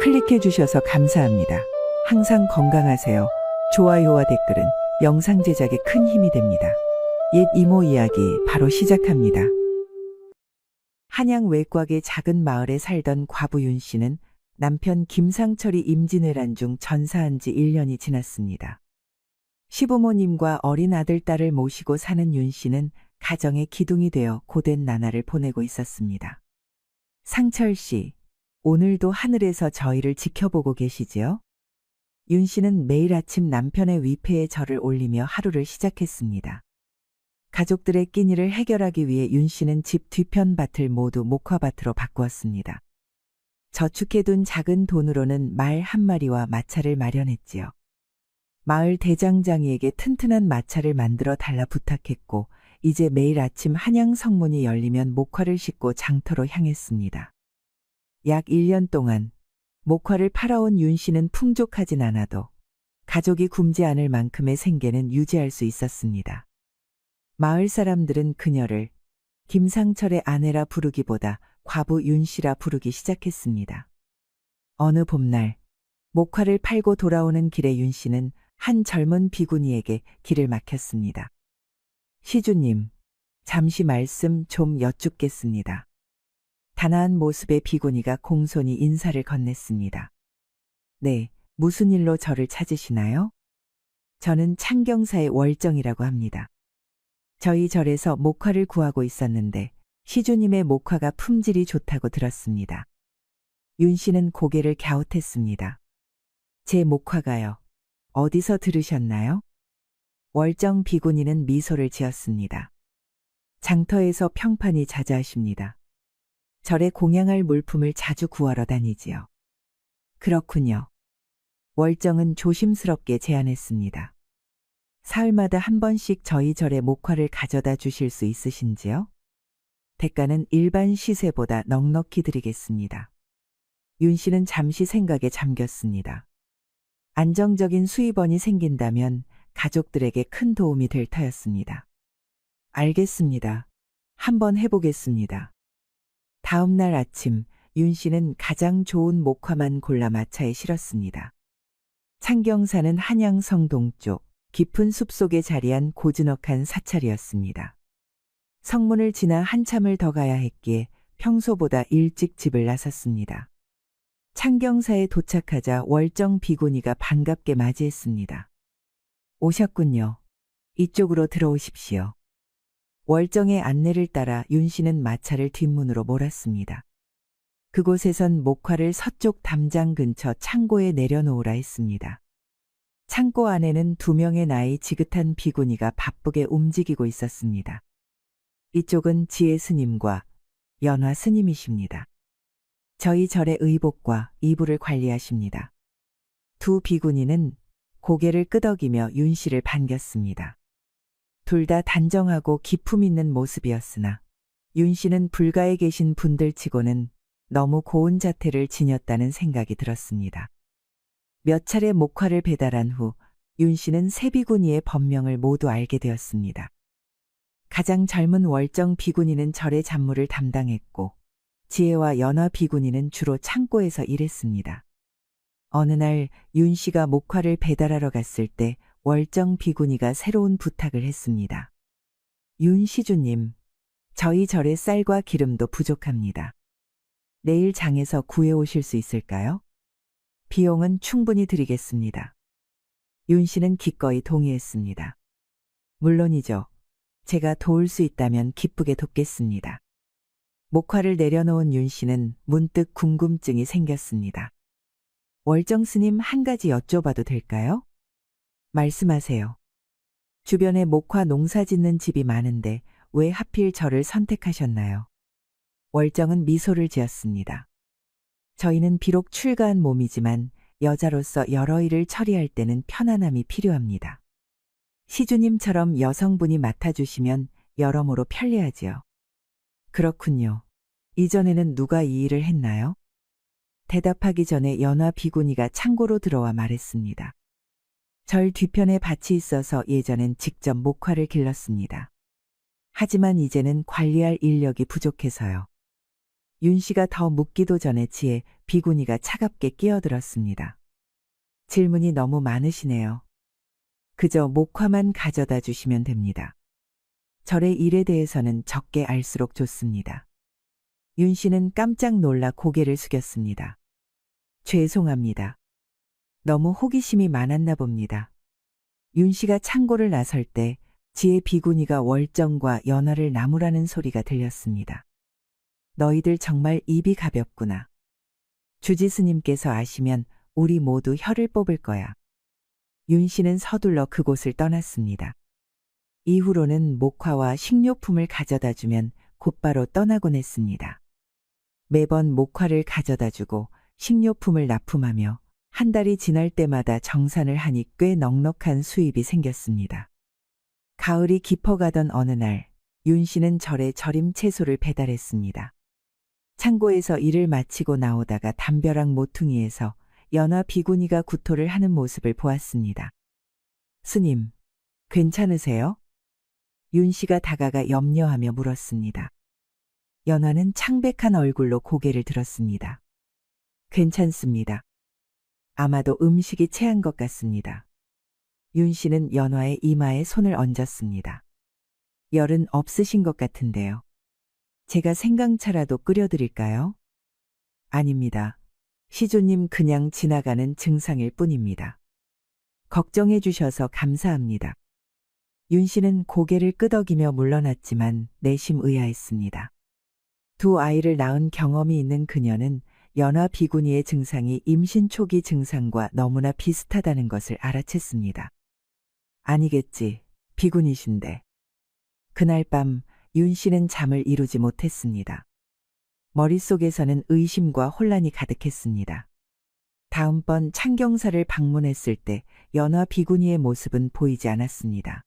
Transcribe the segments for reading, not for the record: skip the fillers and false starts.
클릭해 주셔서 감사합니다. 항상 건강하세요. 좋아요와 댓글은 영상 제작에 큰 힘이 됩니다. 옛 이모 이야기 바로 시작합니다. 한양 외곽의 작은 마을에 살던 과부 윤 씨는 남편 김상철이 임진왜란 중 전사한 지 1년이 지났습니다. 시부모님과 어린 아들, 딸을 모시고 사는 윤 씨는 가정의 기둥이 되어 고된 나날을 보내고 있었습니다. 상철 씨, 오늘도 하늘에서 저희를 지켜보고 계시지요? 윤 씨는 매일 아침 남편의 위패에 절을 올리며 하루를 시작했습니다. 가족들의 끼니를 해결하기 위해 윤 씨는 집 뒤편 밭을 모두 목화밭으로 바꾸었습니다. 저축해둔 작은 돈으로는 말 한 마리와 마차를 마련했지요. 마을 대장장이에게 튼튼한 마차를 만들어 달라 부탁했고, 이제 매일 아침 한양 성문이 열리면 목화를 싣고 장터로 향했습니다. 약 1년 동안 목화를 팔아온 윤 씨는 풍족하진 않아도 가족이 굶지 않을 만큼의 생계는 유지할 수 있었습니다. 마을 사람들은 그녀를 김상철의 아내라 부르기보다 과부 윤 씨라 부르기 시작했습니다. 어느 봄날 목화를 팔고 돌아오는 길에 윤 씨는 한 젊은 비구니에게 길을 막혔습니다. 시주님, 잠시 말씀 좀 여쭙겠습니다. 단아한 모습의 비구니가 공손히 인사를 건넸습니다. 네, 무슨 일로 저를 찾으시나요? 저는 창경사의 월정이라고 합니다. 저희 절에서 목화를 구하고 있었는데 시주님의 목화가 품질이 좋다고 들었습니다. 윤 씨는 고개를 갸웃했습니다. 제 목화가요. 어디서 들으셨나요? 월정 비구니는 미소를 지었습니다. 장터에서 평판이 자자하십니다. 절에 공양할 물품을 자주 구하러 다니지요. 그렇군요. 월정은 조심스럽게 제안했습니다. 사흘마다 한 번씩 저희 절에 목화를 가져다 주실 수 있으신지요? 대가는 일반 시세보다 넉넉히 드리겠습니다. 윤 씨는 잠시 생각에 잠겼습니다. 안정적인 수입원이 생긴다면 가족들에게 큰 도움이 될 터였습니다. 알겠습니다. 한번 해보겠습니다. 다음 날 아침, 윤 씨는 가장 좋은 목화만 골라 마차에 실었습니다. 창경사는 한양성 동쪽 깊은 숲속에 자리한 고즈넉한 사찰이었습니다. 성문을 지나 한참을 더 가야 했기에 평소보다 일찍 집을 나섰습니다. 창경사에 도착하자 월정 비구니가 반갑게 맞이했습니다. 오셨군요. 이쪽으로 들어오십시오. 월정의 안내를 따라 윤 씨는 마차를 뒷문으로 몰았습니다. 그곳에선 목화를 서쪽 담장 근처 창고에 내려놓으라 했습니다. 창고 안에는 2명의 나이 지긋한 비구니가 바쁘게 움직이고 있었습니다. 이쪽은 지혜 스님과 연화 스님이십니다. 저희 절의 의복과 이불을 관리하십니다. 두 비구니는 고개를 끄덕이며 윤 씨를 반겼습니다. 둘 다 단정하고 기품 있는 모습이었으나 윤 씨는 불가에 계신 분들치고는 너무 고운 자태를 지녔다는 생각이 들었습니다. 몇 차례 목화를 배달한 후 윤 씨는 세 비구니의 법명을 모두 알게 되었습니다. 가장 젊은 월정 비구니는 절의 잡무를 담당했고 지혜와 연화 비구니는 주로 창고에서 일했습니다. 어느 날 윤 씨가 목화를 배달하러 갔을 때 월정 비구니가 새로운 부탁을 했습니다. 윤 시주님, 저희 절에 쌀과 기름도 부족합니다. 내일 장에서 구해오실 수 있을까요? 비용은 충분히 드리겠습니다. 윤 씨는 기꺼이 동의했습니다. 물론이죠. 제가 도울 수 있다면 기쁘게 돕겠습니다. 목화를 내려놓은 윤 씨는 문득 궁금증이 생겼습니다. 월정 스님 한 가지 여쭤봐도 될까요? 말씀하세요. 주변에 목화 농사 짓는 집이 많은데 왜 하필 저를 선택하셨나요? 월정은 미소를 지었습니다. 저희는 비록 출가한 몸이지만 여자로서 여러 일을 처리할 때는 편안함이 필요합니다. 시주님처럼 여성분이 맡아주시면 여러모로 편리하지요. 그렇군요. 이전에는 누가 이 일을 했나요? 대답하기 전에 연화 비구니가 창고로 들어와 말했습니다. 절 뒤편에 밭이 있어서 예전엔 직접 목화를 길렀습니다. 하지만 이제는 관리할 인력이 부족해서요. 윤 씨가 더 묻기도 전에 지혜 비구니가 차갑게 끼어들었습니다. 질문이 너무 많으시네요. 그저 목화만 가져다 주시면 됩니다. 절의 일에 대해서는 적게 알수록 좋습니다. 윤 씨는 깜짝 놀라 고개를 숙였습니다. 죄송합니다. 너무 호기심이 많았나 봅니다. 윤 씨가 창고를 나설 때 지혜 비구니가 월정과 연화를 나무라는 소리가 들렸습니다. 너희들 정말 입이 가볍구나. 주지스님께서 아시면 우리 모두 혀를 뽑을 거야. 윤 씨는 서둘러 그곳을 떠났습니다. 이후로는 목화와 식료품을 가져다 주면 곧바로 떠나곤 했습니다. 매번 목화를 가져다 주고 식료품을 납품하며 한 달이 지날 때마다 정산을 하니 꽤 넉넉한 수입이 생겼습니다. 가을이 깊어가던 어느 날, 윤 씨는 절에 절임 채소를 배달했습니다. 창고에서 일을 마치고 나오다가 담벼락 모퉁이에서 연화 비구니가 구토를 하는 모습을 보았습니다. 스님, 괜찮으세요? 윤 씨가 다가가 염려하며 물었습니다. 연화는 창백한 얼굴로 고개를 들었습니다. 괜찮습니다. 아마도 음식이 체한 것 같습니다. 윤 씨는 연화의 이마에 손을 얹었습니다. 열은 없으신 것 같은데요. 제가 생강차라도 끓여드릴까요? 아닙니다. 시조님 그냥 지나가는 증상일 뿐입니다. 걱정해 주셔서 감사합니다. 윤 씨는 고개를 끄덕이며 물러났지만 내심 의아했습니다. 두 아이를 낳은 경험이 있는 그녀는 연화 비구니의 증상이 임신 초기 증상과 너무나 비슷하다는 것을 알아챘습니다. 아니겠지, 비구니신데. 그날 밤 윤 씨는 잠을 이루지 못했습니다. 머릿속에서는 의심과 혼란이 가득했습니다. 다음번 창경사를 방문했을 때 연화 비구니의 모습은 보이지 않았습니다.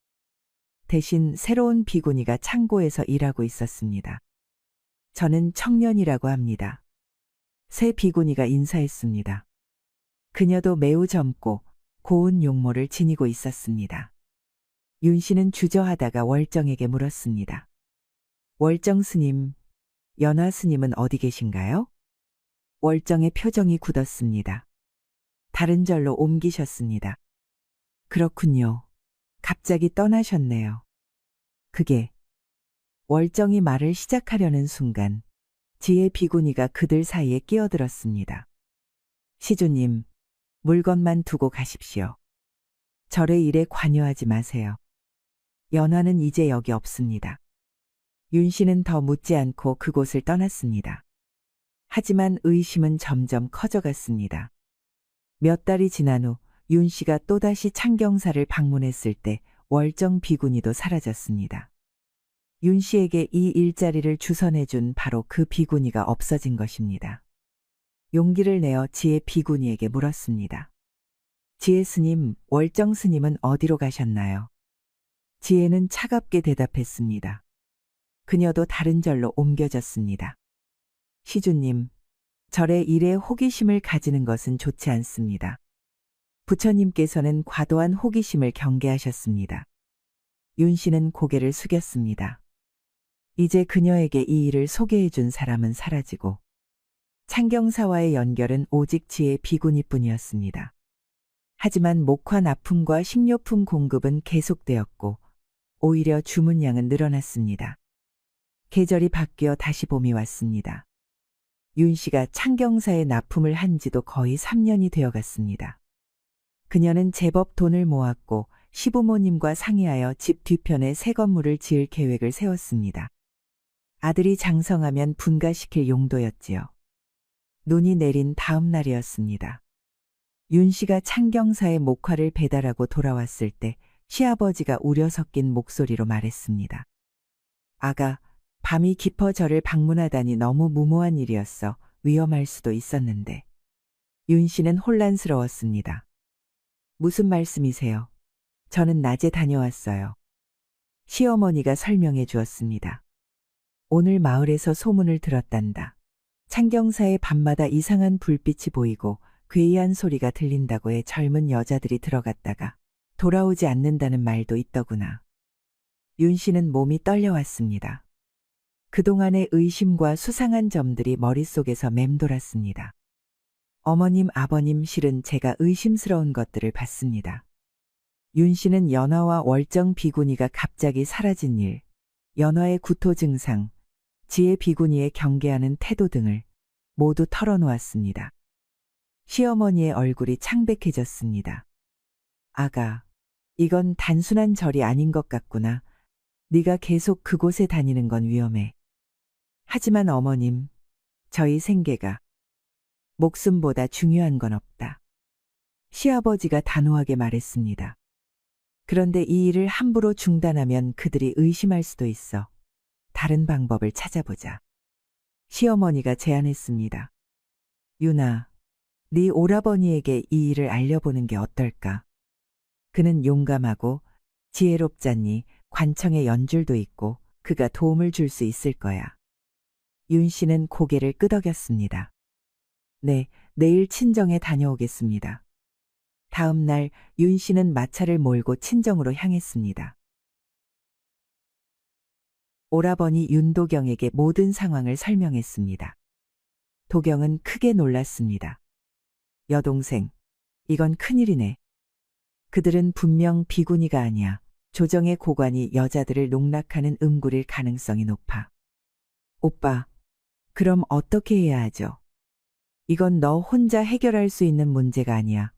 대신 새로운 비구니가 창고에서 일하고 있었습니다. 저는 청년이라고 합니다. 새 비구니가 인사했습니다. 그녀도 매우 젊고 고운 용모를 지니고 있었습니다. 윤 씨는 주저하다가 월정에게 물었습니다. 월정 스님, 연화 스님은 어디 계신가요? 월정의 표정이 굳었습니다. 다른 절로 옮기셨습니다. 그렇군요. 갑자기 떠나셨네요. 그게 월정이 말을 시작하려는 순간 지혜 비구니가 그들 사이에 끼어들었습니다. 시주님, 물건만 두고 가십시오. 절의 일에 관여하지 마세요. 연화는 이제 여기 없습니다. 윤 씨는 더 묻지 않고 그곳을 떠났습니다. 하지만 의심은 점점 커져갔습니다. 몇 달이 지난 후 윤 씨가 또다시 창경사를 방문했을 때 월정 비구니도 사라졌습니다. 윤 씨에게 이 일자리를 주선해준 바로 그 비구니가 없어진 것입니다. 용기를 내어 지혜 비구니에게 물었습니다. 지혜 스님, 월정 스님은 어디로 가셨나요? 지혜는 차갑게 대답했습니다. 그녀도 다른 절로 옮겨졌습니다. 시주님, 절의 일에 호기심을 가지는 것은 좋지 않습니다. 부처님께서는 과도한 호기심을 경계하셨습니다. 윤 씨는 고개를 숙였습니다. 이제 그녀에게 이 일을 소개해 준 사람은 사라지고 창경사와의 연결은 오직 지혜 비구니뿐이었습니다. 하지만 목화 납품과 식료품 공급은 계속되었고 오히려 주문량은 늘어났습니다. 계절이 바뀌어 다시 봄이 왔습니다. 윤 씨가 창경사에 납품을 한 지도 거의 3년이 되어갔습니다. 그녀는 제법 돈을 모았고 시부모님과 상의하여 집 뒤편에 새 건물을 지을 계획을 세웠습니다. 아들이 장성하면 분가시킬 용도였지요. 눈이 내린 다음 날이었습니다. 윤 씨가 창경사에 목화를 배달하고 돌아왔을 때 시아버지가 우려 섞인 목소리로 말했습니다. 아가, 밤이 깊어 절을 방문하다니 너무 무모한 일이었어. 위험할 수도 있었는데. 윤 씨는 혼란스러웠습니다. 무슨 말씀이세요? 저는 낮에 다녀왔어요. 시어머니가 설명해 주었습니다. 오늘 마을에서 소문을 들었단다. 창경사에 밤마다 이상한 불빛이 보이고 괴이한 소리가 들린다고 해 젊은 여자들이 들어갔다가 돌아오지 않는다는 말도 있더구나. 윤 씨는 몸이 떨려왔습니다. 그동안의 의심과 수상한 점들이 머릿속에서 맴돌았습니다. 어머님, 아버님, 실은 제가 의심스러운 것들을 봤습니다. 윤 씨는 연화와 월정 비구니가 갑자기 사라진 일, 연화의 구토 증상, 지혜 비구니의 경계하는 태도 등을 모두 털어놓았습니다. 시어머니의 얼굴이 창백해졌습니다. 아가, 이건 단순한 절이 아닌 것 같구나. 네가 계속 그곳에 다니는 건 위험해. 하지만 어머님, 저희 생계가 목숨보다 중요한 건 없다. 시아버지가 단호하게 말했습니다. 그런데 이 일을 함부로 중단하면 그들이 의심할 수도 있어. 다른 방법을 찾아보자. 시어머니가 제안했습니다. 윤아, 네 오라버니에게 이 일을 알려보는 게 어떨까? 그는 용감하고 지혜롭잖니 관청에 연줄도 있고 그가 도움을 줄 수 있을 거야. 윤 씨는 고개를 끄덕였습니다. 네, 내일 친정에 다녀오겠습니다. 다음 날 윤 씨는 마차를 몰고 친정으로 향했습니다. 오라버니 윤도경에게 모든 상황을 설명했습니다. 도경은 크게 놀랐습니다. 여동생, 이건 큰일이네. 그들은 분명 비구니가 아니야. 조정의 고관이 여자들을 농락하는 음굴일 가능성이 높아. 오빠, 그럼 어떻게 해야 하죠? 이건 너 혼자 해결할 수 있는 문제가 아니야.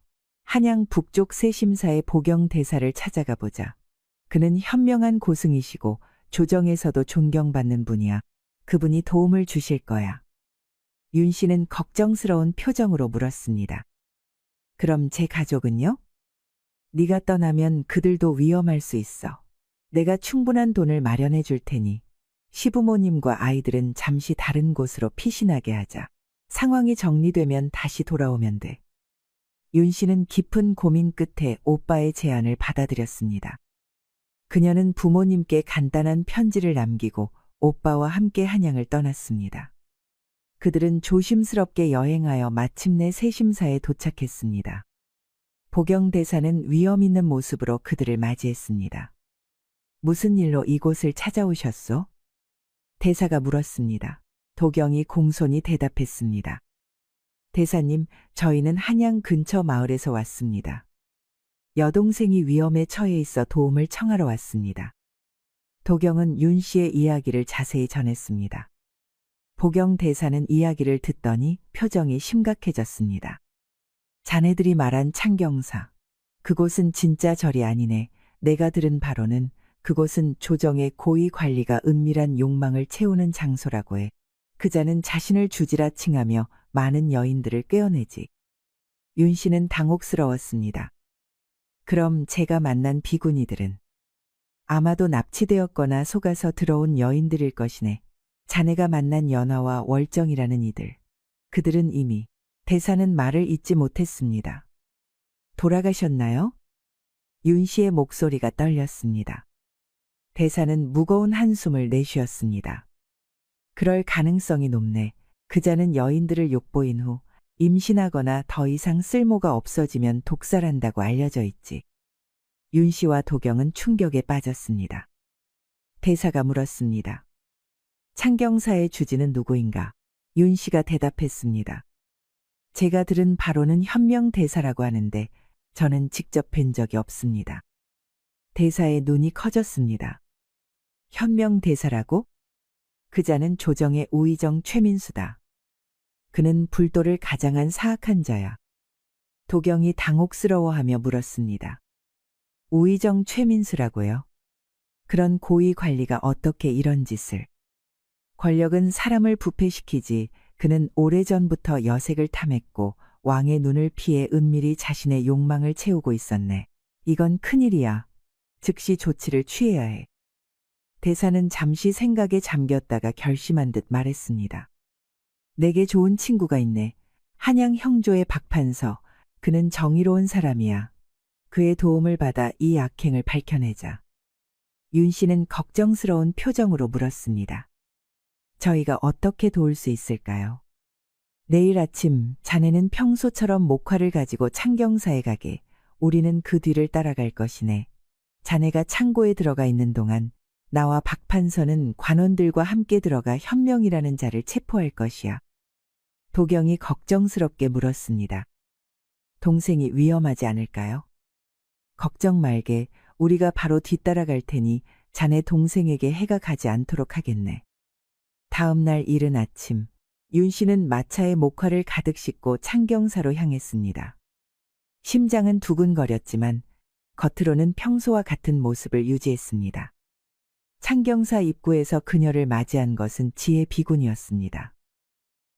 한양 북쪽 세심사의 보경 대사를 찾아가 보자. 그는 현명한 고승이시고 조정에서도 존경받는 분이야. 그분이 도움을 주실 거야. 윤 씨는 걱정스러운 표정으로 물었습니다. 그럼 제 가족은요? 네가 떠나면 그들도 위험할 수 있어. 내가 충분한 돈을 마련해 줄 테니 시부모님과 아이들은 잠시 다른 곳으로 피신하게 하자. 상황이 정리되면 다시 돌아오면 돼. 윤 씨는 깊은 고민 끝에 오빠의 제안을 받아들였습니다. 그녀는 부모님께 간단한 편지를 남기고 오빠와 함께 한양을 떠났습니다. 그들은 조심스럽게 여행하여 마침내 세심사에 도착했습니다. 보경대사는 위험 있는 모습으로 그들을 맞이했습니다. 무슨 일로 이곳을 찾아오셨소? 대사가 물었습니다. 도경이 공손히 대답했습니다. 대사님, 저희는 한양 근처 마을에서 왔습니다. 여동생이 위험에 처해 있어 도움을 청하러 왔습니다. 도경은 윤 씨의 이야기를 자세히 전했습니다. 보경 대사는 이야기를 듣더니 표정이 심각해졌습니다. 자네들이 말한 창경사, 그곳은 진짜 절이 아니네. 내가 들은 바로는 그곳은 조정의 고위 관리가 은밀한 욕망을 채우는 장소라고 해. 그자는 자신을 주지라 칭하며 많은 여인들을 꿰어내지. 윤 씨는 당혹스러웠습니다. 그럼 제가 만난 비구니들은 아마도 납치되었거나 속아서 들어온 여인들일 것이네. 자네가 만난 연화와 월정이라는 이들. 그들은 이미 대사는 말을 잇지 못했습니다. 돌아가셨나요? 윤 씨의 목소리가 떨렸습니다. 대사는 무거운 한숨을 내쉬었습니다. 그럴 가능성이 높네. 그자는 여인들을 욕보인 후 임신하거나 더 이상 쓸모가 없어지면 독살한다고 알려져 있지. 윤 씨와 도경은 충격에 빠졌습니다. 대사가 물었습니다. 창경사의 주지는 누구인가? 윤 씨가 대답했습니다. 제가 들은 바로는 현명 대사라고 하는데 저는 직접 뵌 적이 없습니다. 대사의 눈이 커졌습니다. 현명 대사라고? 그자는 조정의 우의정 최민수다. 그는 불도를 가장한 사악한 자야. 도경이 당혹스러워하며 물었습니다. 우의정 최민수라고요? 그런 고위 관리가 어떻게 이런 짓을? 권력은 사람을 부패시키지. 그는 오래전부터 여색을 탐했고 왕의 눈을 피해 은밀히 자신의 욕망을 채우고 있었네. 이건 큰일이야. 즉시 조치를 취해야 해. 대사는 잠시 생각에 잠겼다가 결심한 듯 말했습니다. 내게 좋은 친구가 있네. 한양 형조의 박판서. 그는 정의로운 사람이야. 그의 도움을 받아 이 악행을 밝혀내자. 윤 씨는 걱정스러운 표정으로 물었습니다. 저희가 어떻게 도울 수 있을까요? 내일 아침 자네는 평소처럼 목화를 가지고 창경사에 가게. 우리는 그 뒤를 따라갈 것이네. 자네가 창고에 들어가 있는 동안 나와 박 판서는 관원들과 함께 들어가 현명이라는 자를 체포할 것이야. 도경이 걱정스럽게 물었습니다. 동생이 위험하지 않을까요? 걱정 말게. 우리가 바로 뒤따라갈 테니 자네 동생에게 해가 가지 않도록 하겠네. 다음 날 이른 아침, 윤 씨는 마차에 목화를 가득 싣고 창경사로 향했습니다. 심장은 두근거렸지만 겉으로는 평소와 같은 모습을 유지했습니다. 창경사 입구에서 그녀를 맞이한 것은 지혜 비군이었습니다.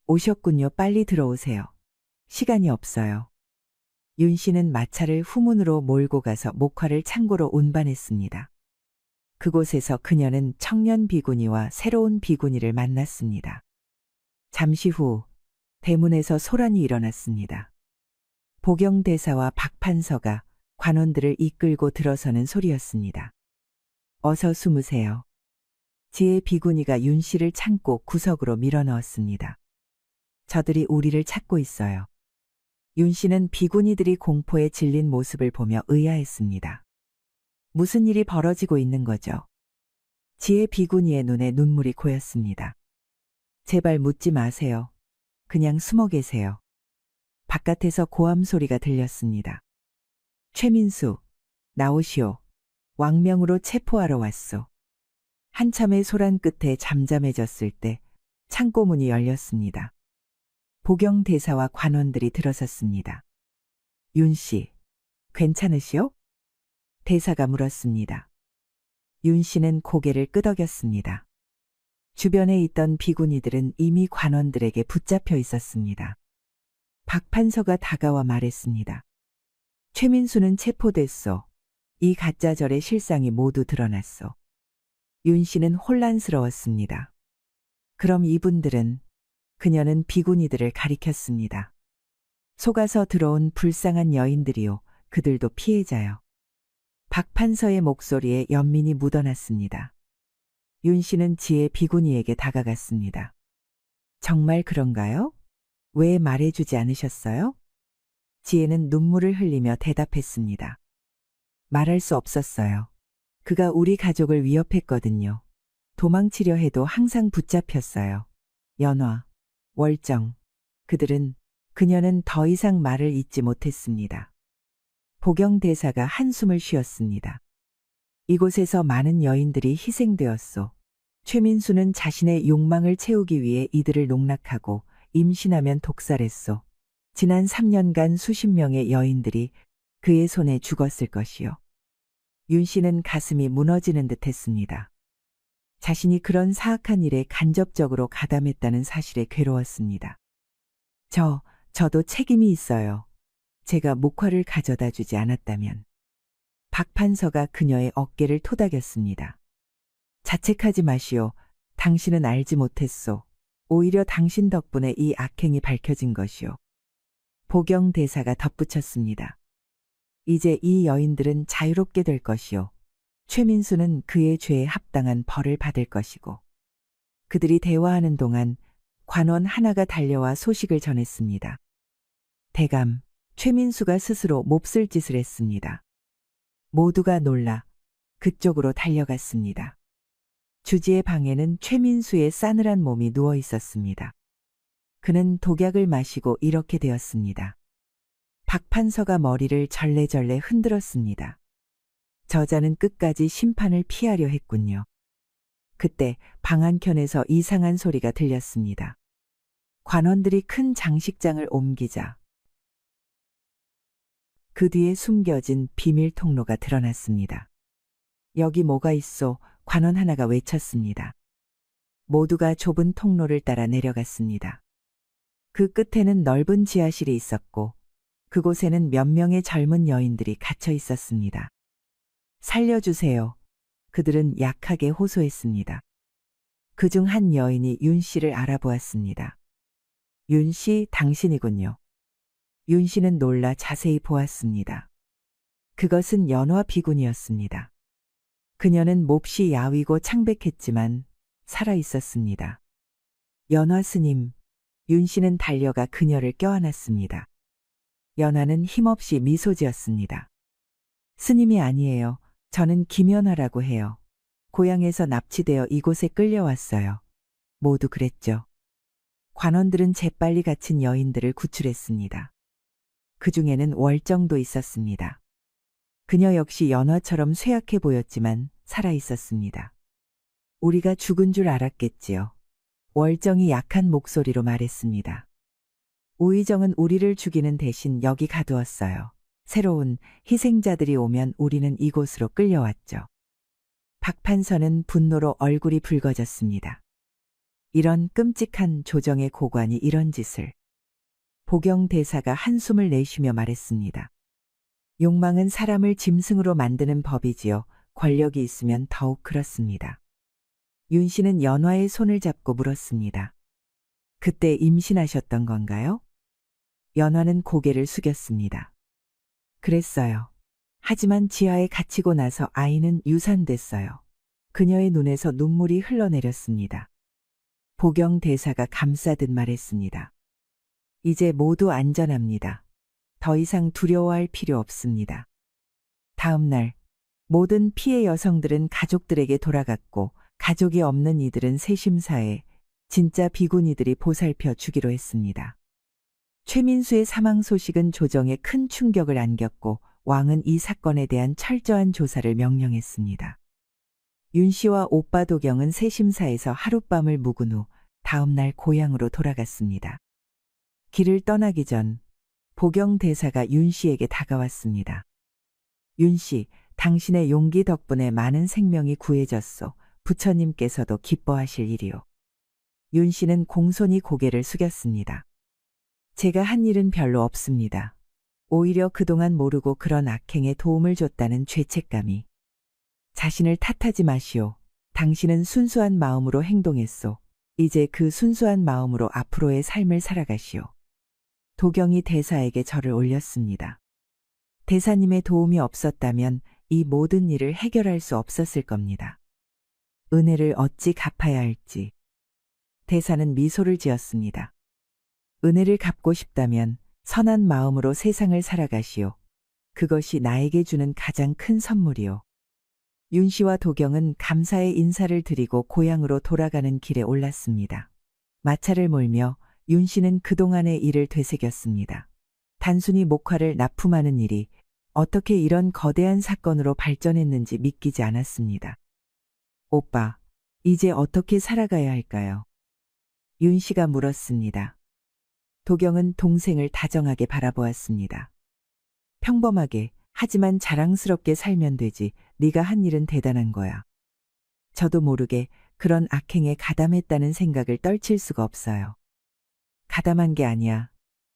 오셨군요. 빨리 들어오세요. 시간이 없어요. 윤 씨는 마차를 후문으로 몰고 가서 목화를 창고로 운반했습니다. 그곳에서 그녀는 청년 비구니와 새로운 비구니를 만났습니다. 잠시 후 대문에서 소란이 일어났습니다. 보경대사와 박판서가 관원들을 이끌고 들어서는 소리였습니다. 어서 숨으세요. 지혜 비구니가 윤 씨를 창고 구석으로 밀어넣었습니다. 저들이 우리를 찾고 있어요. 윤 씨는 비구니들이 공포에 질린 모습을 보며 의아했습니다. 무슨 일이 벌어지고 있는 거죠? 지혜 비구니의 눈에 눈물이 고였습니다. 제발 묻지 마세요. 그냥 숨어 계세요. 바깥에서 고함 소리가 들렸습니다. 최민수, 나오시오. 왕명으로 체포하러 왔소. 한참의 소란 끝에 잠잠해졌을 때 창고 문이 열렸습니다. 보경 대사와 관원들이 들어섰습니다. 윤 씨, 괜찮으시오? 대사가 물었습니다. 윤 씨는 고개를 끄덕였습니다. 주변에 있던 비구니들은 이미 관원들에게 붙잡혀 있었습니다. 박 판서가 다가와 말했습니다. 최민수는 체포됐소. 이 가짜절의 실상이 모두 드러났소. 윤 씨는 혼란스러웠습니다. 그럼 이분들은? 그녀는 비구니들을 가리켰습니다. 속아서 들어온 불쌍한 여인들이요. 그들도 피해자요. 박 판서의 목소리에 연민이 묻어났습니다. 윤 씨는 지혜 비구니에게 다가갔습니다. 정말 그런가요? 왜 말해주지 않으셨어요? 지혜는 눈물을 흘리며 대답했습니다. 말할 수 없었어요. 그가 우리 가족을 위협했거든요. 도망치려 해도 항상 붙잡혔어요. 연화, 월정. 그녀는 더 이상 말을 잇지 못했습니다. 보경 대사가 한숨을 쉬었습니다. 이곳에서 많은 여인들이 희생되었소. 최민수는 자신의 욕망을 채우기 위해 이들을 농락하고 임신하면 독살했소. 지난 3년간 수십 명의 여인들이 그의 손에 죽었을 것이요. 윤 씨는 가슴이 무너지는 듯 했습니다. 자신이 그런 사악한 일에 간접적으로 가담했다는 사실에 괴로웠습니다. 저도 책임이 있어요. 제가 목화를 가져다 주지 않았다면. 박 판서가 그녀의 어깨를 토닥였습니다. 자책하지 마시오. 당신은 알지 못했소. 오히려 당신 덕분에 이 악행이 밝혀진 것이오. 보경 대사가 덧붙였습니다. 이제 이 여인들은 자유롭게 될 것이오. 최민수는 그의 죄에 합당한 벌을 받을 것이고. 그들이 대화하는 동안 관원 하나가 달려와 소식을 전했습니다. 대감, 최민수가 스스로 몹쓸 짓을 했습니다. 모두가 놀라 그쪽으로 달려갔습니다. 주지의 방에는 최민수의 싸늘한 몸이 누워 있었습니다. 그는 독약을 마시고 이렇게 되었습니다. 박 판서가 머리를 절레절레 흔들었습니다. 저자는 끝까지 심판을 피하려 했군요. 그때 방 한켠에서 이상한 소리가 들렸습니다. 관원들이 큰 장식장을 옮기자 그 뒤에 숨겨진 비밀 통로가 드러났습니다. 여기 뭐가 있어? 관원 하나가 외쳤습니다. 모두가 좁은 통로를 따라 내려갔습니다. 그 끝에는 넓은 지하실이 있었고 그곳에는 몇 명의 젊은 여인들이 갇혀 있었습니다. 살려주세요. 그들은 약하게 호소했습니다. 그중 한 여인이 윤 씨를 알아보았습니다. 윤 씨, 당신이군요. 윤 씨는 놀라 자세히 보았습니다. 그것은 연화 비군이었습니다. 그녀는 몹시 야위고 창백했지만 살아 있었습니다. 연화 스님, 윤 씨는 달려가 그녀를 껴안았습니다. 연화는 힘없이 미소 지었습니다. 스님이 아니에요. 저는 김연화라고 해요. 고향에서 납치되어 이곳에 끌려왔어요. 모두 그랬죠. 관원들은 재빨리 갇힌 여인들을 구출했습니다. 그 중에는 월정도 있었습니다. 그녀 역시 연화처럼 쇠약해 보였지만 살아 있었습니다. 우리가 죽은 줄 알았겠지요. 월정이 약한 목소리로 말했습니다. 우의정은 우리를 죽이는 대신 여기 가두었어요. 새로운 희생자들이 오면 우리는 이곳으로 끌려왔죠. 박판서는 분노로 얼굴이 붉어졌습니다. 이런 끔찍한 조정의 고관이 이런 짓을. 보경 대사가 한숨을 내쉬며 말했습니다. 욕망은 사람을 짐승으로 만드는 법이지요. 권력이 있으면 더욱 그렇습니다. 윤 씨는 연화의 손을 잡고 물었습니다. 그때 임신하셨던 건가요? 연화는 고개를 숙였습니다. 그랬어요. 하지만 지하에 갇히고 나서 아이는 유산됐어요. 그녀의 눈에서 눈물이 흘러내렸습니다. 보경 대사가 감싸듯 말했습니다. 이제 모두 안전합니다. 더 이상 두려워할 필요 없습니다. 다음 날 모든 피해 여성들은 가족들에게 돌아갔고 가족이 없는 이들은 세심사에 진짜 비구니들이 보살펴 주기로 했습니다. 최민수의 사망 소식은 조정에 큰 충격을 안겼고 왕은 이 사건에 대한 철저한 조사를 명령했습니다. 윤 씨와 오빠 도경은 세심사에서 하룻밤을 묵은 후 다음 날 고향으로 돌아갔습니다. 길을 떠나기 전 보경 대사가 윤 씨에게 다가왔습니다. 윤 씨, 당신의 용기 덕분에 많은 생명이 구해졌소. 부처님께서도 기뻐하실 일이오. 윤 씨는 공손히 고개를 숙였습니다. 제가 한 일은 별로 없습니다. 오히려 그동안 모르고 그런 악행에 도움을 줬다는 죄책감이. 자신을 탓하지 마시오. 당신은 순수한 마음으로 행동했소. 이제 그 순수한 마음으로 앞으로의 삶을 살아가시오. 도경이 대사에게 절을 올렸습니다. 대사님의 도움이 없었다면 이 모든 일을 해결할 수 없었을 겁니다. 은혜를 어찌 갚아야 할지. 대사는 미소를 지었습니다. 은혜를 갚고 싶다면 선한 마음으로 세상을 살아가시오. 그것이 나에게 주는 가장 큰 선물이오. 윤 씨와 도경은 감사의 인사를 드리고 고향으로 돌아가는 길에 올랐습니다. 마차를 몰며 윤 씨는 그동안의 일을 되새겼습니다. 단순히 목화를 납품하는 일이 어떻게 이런 거대한 사건으로 발전했는지 믿기지 않았습니다. 오빠, 이제 어떻게 살아가야 할까요? 윤 씨가 물었습니다. 도경은 동생을 다정하게 바라보았습니다. 평범하게, 하지만 자랑스럽게 살면 되지. 네가 한 일은 대단한 거야. 저도 모르게 그런 악행에 가담했다는 생각을 떨칠 수가 없어요. 가담한 게 아니야.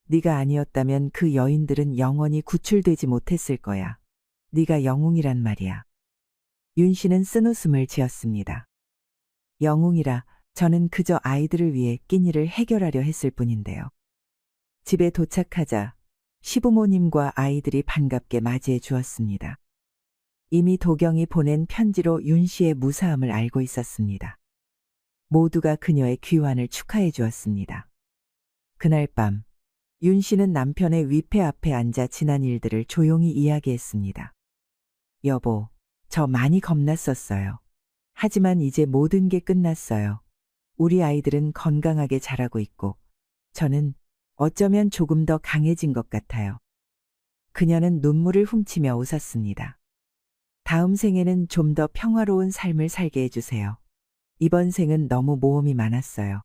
네가 아니었다면 그 여인들은 영원히 구출되지 못했을 거야. 네가 영웅이란 말이야. 윤 씨는 쓴웃음을 지었습니다. 영웅이라 저는 그저 아이들을 위해 끼니를 해결하려 했을 뿐인데요. 집에 도착하자 시부모님과 아이들이 반갑게 맞이해 주었습니다. 이미 도경이 보낸 편지로 윤 씨의 무사함을 알고 있었습니다. 모두가 그녀의 귀환을 축하해 주었습니다. 그날 밤 윤 씨는 남편의 위패 앞에 앉아 지난 일들을 조용히 이야기했습니다. 여보, 저 많이 겁났었어요. 하지만 이제 모든 게 끝났어요. 우리 아이들은 건강하게 자라고 있고 저는 어쩌면 조금 더 강해진 것 같아요. 그녀는 눈물을 훔치며 웃었습니다. 다음 생에는 좀 더 평화로운 삶을 살게 해주세요. 이번 생은 너무 모험이 많았어요.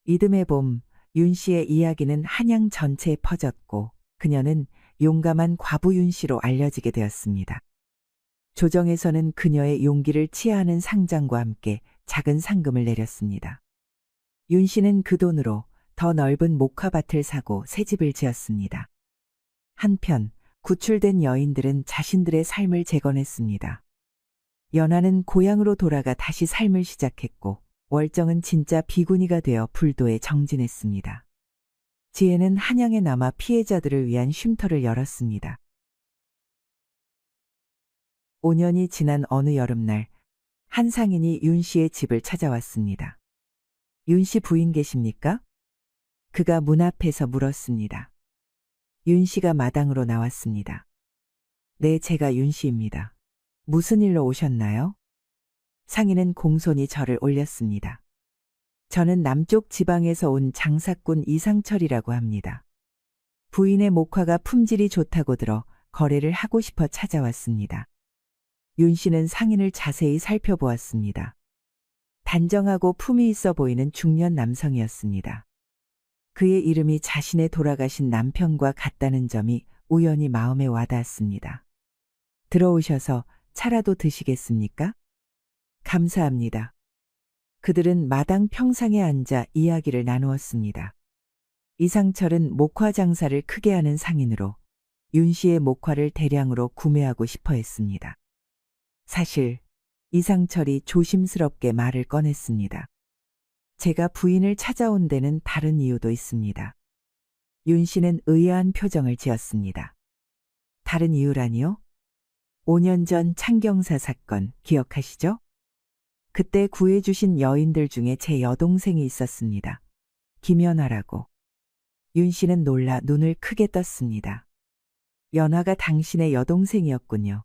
이듬해 봄, 윤 씨의 이야기는 한양 전체에 퍼졌고 그녀는 용감한 과부 윤 씨로 알려지게 되었습니다. 조정에서는 그녀의 용기를 치하하는 상장과 함께 작은 상금을 내렸습니다. 윤 씨는 그 돈으로 더 넓은 목화밭을 사고 새 집을 지었습니다. 한편 구출된 여인들은 자신들의 삶을 재건했습니다. 연화는 고향으로 돌아가 다시 삶을 시작했고 월정은 진짜 비구니가 되어 불도에 정진했습니다. 지혜는 한양에 남아 피해자들을 위한 쉼터를 열었습니다. 5년이 지난 어느 여름날 한 상인이 윤 씨의 집을 찾아왔습니다. 윤 씨 부인 계십니까? 그가 문 앞에서 물었습니다. 윤 씨가 마당으로 나왔습니다. 네, 제가 윤 씨입니다. 무슨 일로 오셨나요? 상인은 공손히 절을 올렸습니다. 저는 남쪽 지방에서 온 장사꾼 이상철이라고 합니다. 부인의 목화가 품질이 좋다고 들어 거래를 하고 싶어 찾아왔습니다. 윤 씨는 상인을 자세히 살펴보았습니다. 단정하고 품위 있어 보이는 중년 남성이었습니다. 그의 이름이 자신의 돌아가신 남편과 같다는 점이 우연히 마음에 와닿았습니다. 들어오셔서 차라도 드시겠습니까? 감사합니다. 그들은 마당 평상에 앉아 이야기를 나누었습니다. 이상철은 목화 장사를 크게 하는 상인으로 윤 씨의 목화를 대량으로 구매하고 싶어 했습니다. 사실 이상철이 조심스럽게 말을 꺼냈습니다. 제가 부인을 찾아온 데는 다른 이유도 있습니다. 윤 씨는 의아한 표정을 지었습니다. 다른 이유라니요? 5년 전 창경사 사건 기억하시죠? 그때 구해주신 여인들 중에 제 여동생이 있었습니다. 김연아라고. 윤 씨는 놀라 눈을 크게 떴습니다. 연아가 당신의 여동생이었군요.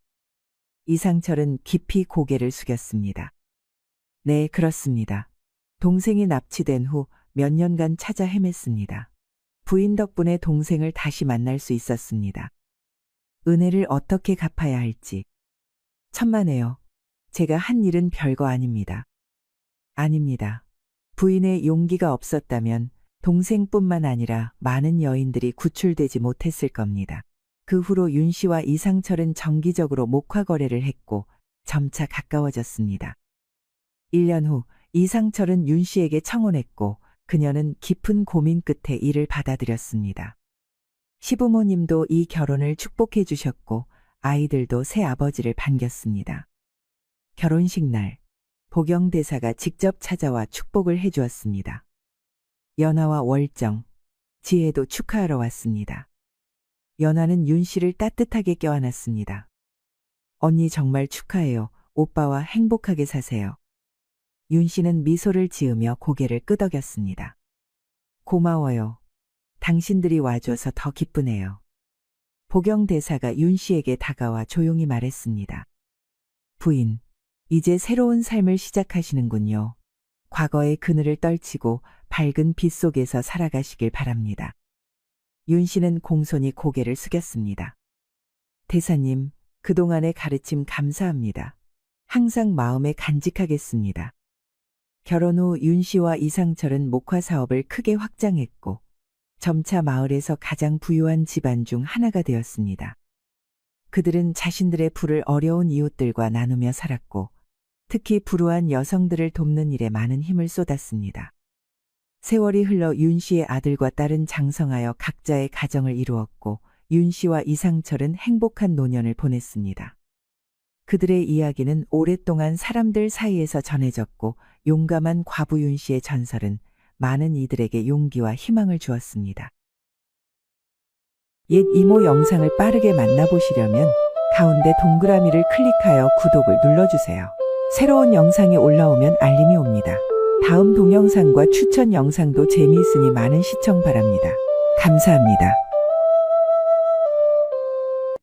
이상철은 깊이 고개를 숙였습니다. 네, 그렇습니다. 동생이 납치된 후 몇 년간 찾아 헤맸습니다. 부인 덕분에 동생을 다시 만날 수 있었습니다. 은혜를 어떻게 갚아야 할지. 천만에요. 제가 한 일은 별거 아닙니다. 아닙니다. 부인의 용기가 없었다면 동생뿐만 아니라 많은 여인들이 구출되지 못했을 겁니다. 그 후로 윤 씨와 이상철은 정기적으로 목화 거래를 했고 점차 가까워졌습니다. 1년 후 이상철은 윤 씨에게 청혼했고 그녀는 깊은 고민 끝에 이를 받아들였습니다. 시부모님도 이 결혼을 축복해 주셨고 아이들도 새 아버지를 반겼습니다. 결혼식 날 보경대사가 직접 찾아와 축복을 해 주었습니다. 연아와 월정, 지혜도 축하하러 왔습니다. 연아는 윤 씨를 따뜻하게 껴안았습니다. 언니 정말 축하해요. 오빠와 행복하게 사세요. 윤 씨는 미소를 지으며 고개를 끄덕였습니다. 고마워요. 당신들이 와줘서 더 기쁘네요. 보경대사가 윤 씨에게 다가와 조용히 말했습니다. 부인, 이제 새로운 삶을 시작하시는군요. 과거의 그늘을 떨치고 밝은 빛 속에서 살아가시길 바랍니다. 윤 씨는 공손히 고개를 숙였습니다. 대사님, 그동안의 가르침 감사합니다. 항상 마음에 간직하겠습니다. 결혼 후 윤 씨와 이상철은 목화 사업을 크게 확장했고 점차 마을에서 가장 부유한 집안 중 하나가 되었습니다. 그들은 자신들의 부를 어려운 이웃들과 나누며 살았고 특히 불우한 여성들을 돕는 일에 많은 힘을 쏟았습니다. 세월이 흘러 윤 씨의 아들과 딸은 장성하여 각자의 가정을 이루었고 윤 씨와 이상철은 행복한 노년을 보냈습니다. 그들의 이야기는 오랫동안 사람들 사이에서 전해졌고 용감한 과부 윤 씨의 전설은 많은 이들에게 용기와 희망을 주었습니다. 옛 이모 영상을 빠르게 만나보시려면 가운데 동그라미를 클릭하여 구독을 눌러주세요. 새로운 영상이 올라오면 알림이 옵니다. 다음 동영상과 추천 영상도 재미있으니 많은 시청 바랍니다. 감사합니다.